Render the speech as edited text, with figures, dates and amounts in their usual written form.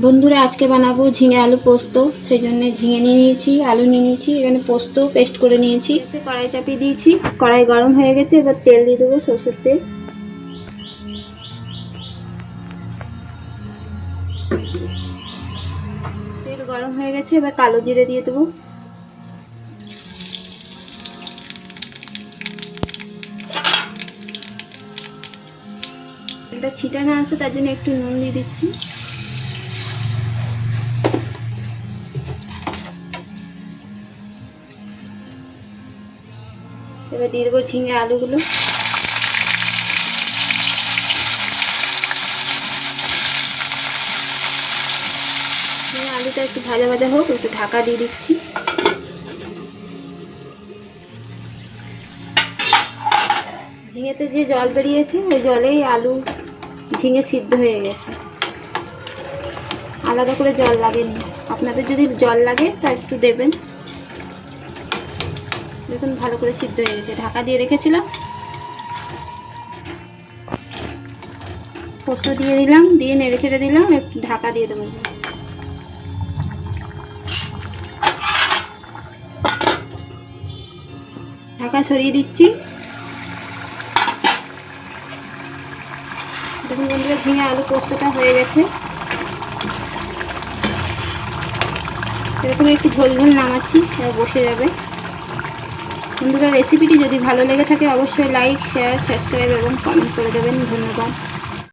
বন্ধুরা আজকে বানাবো ঝিঙে আলু পোস্ত। সেই জন্য ঝিঙে নিয়ে নিয়েছি, আলু নিয়ে নিয়েছি, এখানে পোস্ত পেস্ট করে নিয়েছি। কড়াই চাপিয়ে দিয়েছি, কড়াই গরম হয়ে গেছে। এবার তেল দিয়ে দেবো, সরষের তেল। তেল গরম হয়ে গেছে, এবার কালো জিরে দিয়ে দেবো। তেলটা ছিটা না আসে তার জন্য একটু নুন দিয়ে দিচ্ছি। এবার দিয়ে দেবো ঝিঙে আলুগুলো। ঝিঙে আলুটা একটু ভাজা ভাজা হোক, একটু ঢাকা দিয়ে দিচ্ছি। ঝিঙেতে যে জল বেরিয়েছে ওই জলেই আলু ঝিঙে সিদ্ধ হয়ে গেছে, আলাদা করে জল লাগেনি। আপনাদের যদি জল লাগে তা একটু দেবেন। দেখুন ভালো করে সিদ্ধ হয়ে গেছে। ঢাকা দিয়ে রেখেছিলাম, পোস্ত দিয়ে দিলাম, দিয়ে নেড়ে চেড়ে দিলাম, একটু ঢাকা দিয়ে দেবো। ঢাকা সরিয়ে দিচ্ছি। দেখুন বন্ধুরা ঝিঙে আলু পোস্তটা হয়ে গেছে। এরকম একটু ঝোল ঝোল নামাচ্ছি, এবার বসে যাবে। বন্ধুরা রেসিপিটি যদি ভালো লেগে থাকে অবশ্যই লাইক, শেয়ার, সাবস্ক্রাইব এবং কমেন্ট করে দেবেন। ধন্যবাদ।